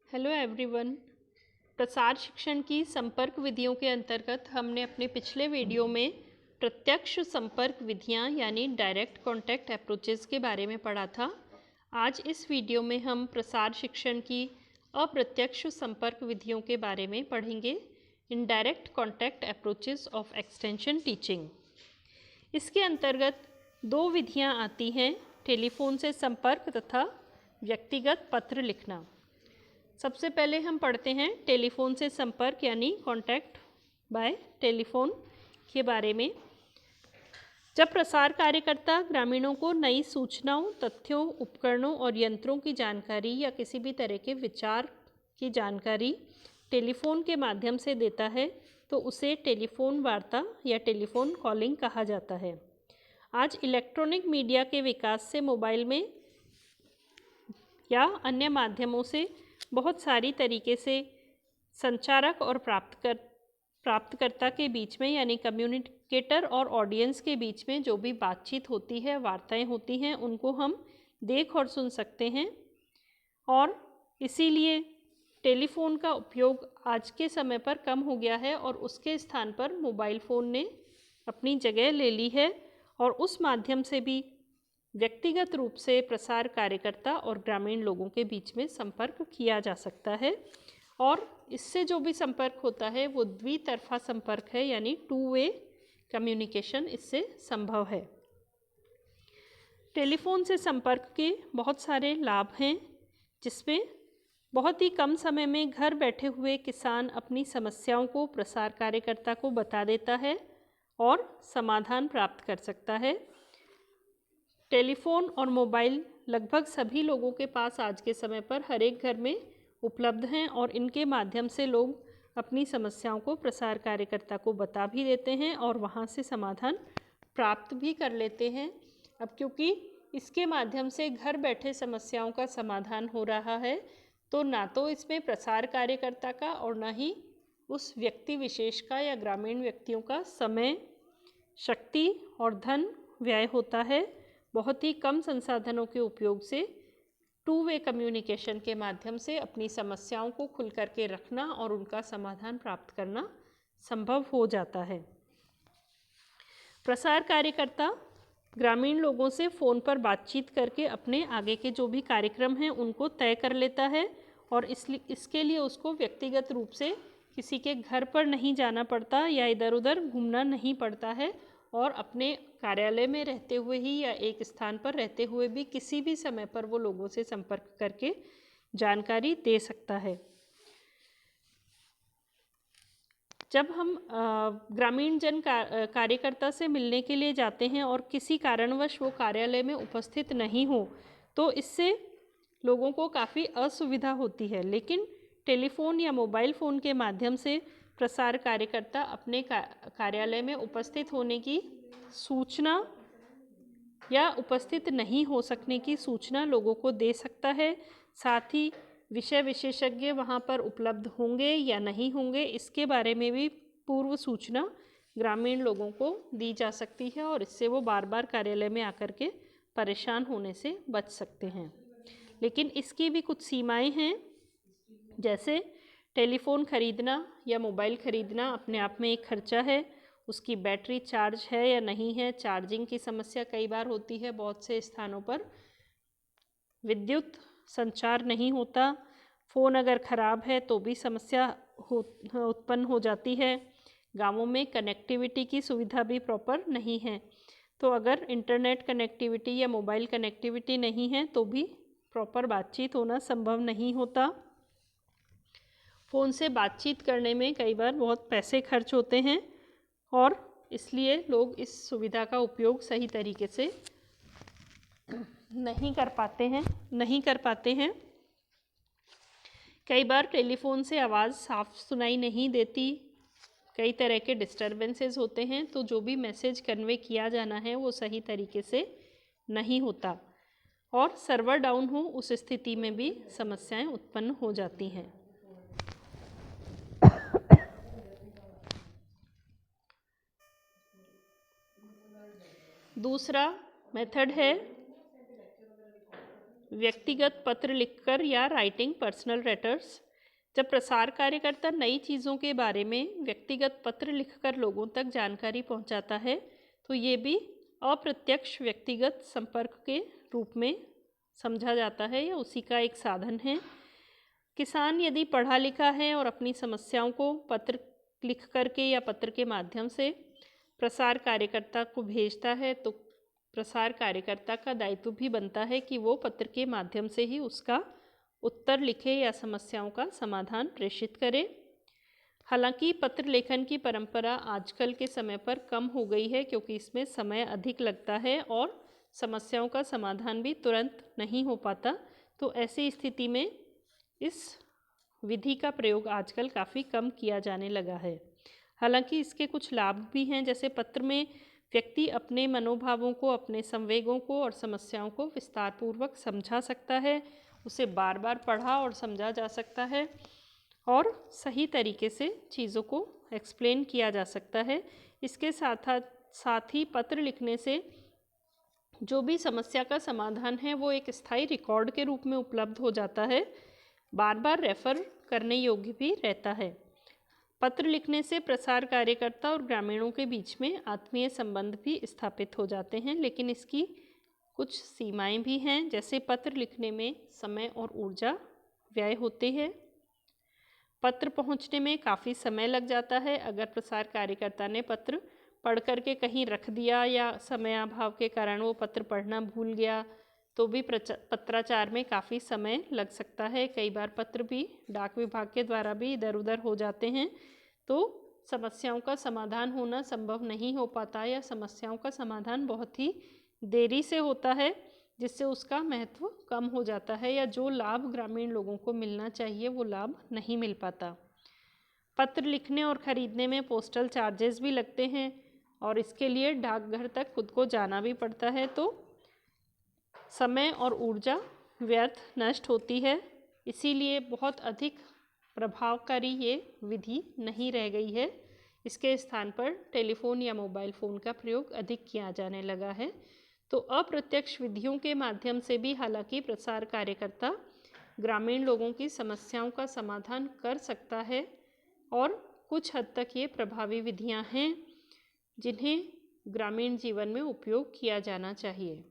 Hello everyone. प्रसार शिक्षण की संपर्क विधियों के अंतर्गत हमने अपने पिछले वीडियो में प्रत्यक्ष संपर्क विधियां यानी डायरेक्ट कॉन्टैक्ट अप्रोचेस के बारे में पढ़ा था। आज इस वीडियो में हम प्रसार शिक्षण की अप्रत्यक्ष संपर्क विधियों के बारे में पढ़ेंगे, indirect contact approaches of extension teaching. इसके अंतर्गत दो विधियां आती हैं, टेलीफोन से संपर्क तथा व्यक्तिगत पत्र लिखना। सबसे पहले हम पढ़ते हैं टेलीफोन से संपर्क यानी कॉन्टैक्ट बाय टेलीफोन के बारे में। जब प्रसार कार्यकर्ता ग्रामीणों को नई सूचनाओं, तथ्यों, उपकरणों और यंत्रों की जानकारी या किसी भी तरह के विचार की जानकारी टेलीफोन के माध्यम से देता है तो उसे टेलीफोन वार्ता या टेलीफोन कॉलिंग कहा जाता है। आज इलेक्ट्रॉनिक मीडिया के विकास से मोबाइल में या अन्य माध्यमों से बहुत सारी तरीके से संचारक और प्राप्तकर्ता के बीच में यानी कम्युनिकेटर और ऑडियंस के बीच में जो भी बातचीत होती है, वार्ताएं होती हैं, उनको हम देख और सुन सकते हैं। और इसीलिए टेलीफोन का उपयोग आज के समय पर कम हो गया है और उसके स्थान पर मोबाइल फ़ोन ने अपनी जगह ले ली है और उस माध्यम से भी व्यक्तिगत रूप से प्रसार कार्यकर्ता और ग्रामीण लोगों के बीच में संपर्क किया जा सकता है। और इससे जो भी संपर्क होता है वो द्वितरफा संपर्क है यानी 2 वे कम्युनिकेशन इससे संभव है। टेलीफोन से संपर्क के बहुत सारे लाभ हैं, जिसमें बहुत ही कम समय में घर बैठे हुए किसान अपनी समस्याओं को प्रसार कार्यकर्ता को बता देता है और समाधान प्राप्त कर सकता है। टेलीफोन और मोबाइल लगभग सभी लोगों के पास आज के समय पर हर एक घर में उपलब्ध हैं और इनके माध्यम से लोग अपनी समस्याओं को प्रसार कार्यकर्ता को बता भी देते हैं और वहाँ से समाधान प्राप्त भी कर लेते हैं। अब क्योंकि इसके माध्यम से घर बैठे समस्याओं का समाधान हो रहा है तो ना तो इसमें प्रसार कार्यकर्ता का और ना ही उस व्यक्ति विशेष का या ग्रामीण व्यक्तियों का समय, शक्ति और धन व्यय होता है। बहुत ही कम संसाधनों के उपयोग से 2 वे कम्युनिकेशन के माध्यम से अपनी समस्याओं को खुल करके रखना और उनका समाधान प्राप्त करना संभव हो जाता है। प्रसार कार्यकर्ता ग्रामीण लोगों से फ़ोन पर बातचीत करके अपने आगे के जो भी कार्यक्रम हैं उनको तय कर लेता है और इसके लिए उसको व्यक्तिगत रूप से किसी के घर पर नहीं जाना पड़ता या इधर उधर घूमना नहीं पड़ता है और अपने कार्यालय में रहते हुए ही या एक स्थान पर रहते हुए भी किसी भी समय पर वो लोगों से संपर्क करके जानकारी दे सकता है। जब हम ग्रामीण जन कार्यकर्ता से मिलने के लिए जाते हैं और किसी कारणवश वो कार्यालय में उपस्थित नहीं हो तो इससे लोगों को काफ़ी असुविधा होती है, लेकिन टेलीफोन या मोबाइल फ़ोन के माध्यम से प्रसार कार्यकर्ता अपने कार्यालय में उपस्थित होने की सूचना या उपस्थित नहीं हो सकने की सूचना लोगों को दे सकता है। साथ ही विषय विशेषज्ञ वहाँ पर उपलब्ध होंगे या नहीं होंगे इसके बारे में भी पूर्व सूचना ग्रामीण लोगों को दी जा सकती है और इससे वो बार बार कार्यालय में आकर के परेशान होने से बच सकते हैं। लेकिन इसकी भी कुछ सीमाएं हैं, जैसे टेलीफोन खरीदना या मोबाइल खरीदना अपने आप में एक खर्चा है, उसकी बैटरी चार्ज है या नहीं है, चार्जिंग की समस्या कई बार होती है, बहुत से स्थानों पर विद्युत संचार नहीं होता, फ़ोन अगर ख़राब है तो भी समस्या उत्पन्न हो जाती है, गांवों में कनेक्टिविटी की सुविधा भी प्रॉपर नहीं है, तो अगर इंटरनेट कनेक्टिविटी या मोबाइल कनेक्टिविटी नहीं है तो भी प्रॉपर बातचीत होना संभव नहीं होता। फ़ोन से बातचीत करने में कई बार बहुत पैसे खर्च होते हैं और इसलिए लोग इस सुविधा का उपयोग सही तरीके से नहीं कर पाते हैं। कई बार टेलीफोन से आवाज़ साफ सुनाई नहीं देती, कई तरह के डिस्टरबेंसेस होते हैं, तो जो भी मैसेज कन्वे किया जाना है वो सही तरीके से नहीं होता और सर्वर डाउन हो उस स्थिति में भी समस्याएं उत्पन्न हो जाती हैं। दूसरा मेथड है व्यक्तिगत पत्र लिखकर या राइटिंग पर्सनल लेटर्स। जब प्रसार कार्यकर्ता नई चीज़ों के बारे में व्यक्तिगत पत्र लिखकर लोगों तक जानकारी पहुंचाता है तो ये भी अप्रत्यक्ष व्यक्तिगत संपर्क के रूप में समझा जाता है या उसी का एक साधन है। किसान यदि पढ़ा लिखा है और अपनी समस्याओं को पत्र लिख करके या पत्र के माध्यम से प्रसार कार्यकर्ता को भेजता है तो प्रसार कार्यकर्ता का दायित्व भी बनता है कि वो पत्र के माध्यम से ही उसका उत्तर लिखे या समस्याओं का समाधान प्रेषित करे। हालांकि पत्र लेखन की परंपरा आजकल के समय पर कम हो गई है क्योंकि इसमें समय अधिक लगता है और समस्याओं का समाधान भी तुरंत नहीं हो पाता। तो ऐसी स्थिति में इस विधि का प्रयोग आजकल काफ़ी कम किया जाने लगा है। हालांकि इसके कुछ लाभ भी हैं, जैसे पत्र में व्यक्ति अपने मनोभावों को, अपने संवेगों को और समस्याओं को विस्तारपूर्वक समझा सकता है। उसे बार बार पढ़ा और समझा जा सकता है और सही तरीके से चीज़ों को एक्सप्लेन किया जा सकता है। इसके साथ ही पत्र लिखने से जो भी समस्या का समाधान है वो एक स्थायी रिकॉर्ड के रूप में उपलब्ध हो जाता है, बार बार रेफर करने योग्य भी रहता है। पत्र लिखने से प्रसार कार्यकर्ता और ग्रामीणों के बीच में आत्मीय संबंध भी स्थापित हो जाते हैं, लेकिन इसकी कुछ सीमाएं भी हैं, जैसे पत्र लिखने में समय और ऊर्जा व्यय होते हैं। पत्र पहुंचने में काफ़ी समय लग जाता है। अगर प्रसार कार्यकर्ता ने पत्र पढ़ करके कहीं रख दिया या समयाभाव के कारण वो पत्र पढ़ना भूल गया तो भी पत्राचार में काफ़ी समय लग सकता है। कई बार पत्र भी डाक विभाग के द्वारा भी इधर उधर हो जाते हैं तो समस्याओं का समाधान होना संभव नहीं हो पाता या समस्याओं का समाधान बहुत ही देरी से होता है, जिससे उसका महत्व कम हो जाता है या जो लाभ ग्रामीण लोगों को मिलना चाहिए वो लाभ नहीं मिल पाता। पत्र लिखने और ख़रीदने में पोस्टल चार्जेस भी लगते हैं और इसके लिए डाकघर तक खुद को जाना भी पड़ता है, तो समय और ऊर्जा व्यर्थ नष्ट होती है। इसीलिए बहुत अधिक प्रभावकारी ये विधि नहीं रह गई है। इसके स्थान पर टेलीफोन या मोबाइल फ़ोन का प्रयोग अधिक किया जाने लगा है। तो अप्रत्यक्ष विधियों के माध्यम से भी हालांकि प्रसार कार्यकर्ता ग्रामीण लोगों की समस्याओं का समाधान कर सकता है और कुछ हद तक ये प्रभावी विधियां हैं जिन्हें ग्रामीण जीवन में उपयोग किया जाना चाहिए।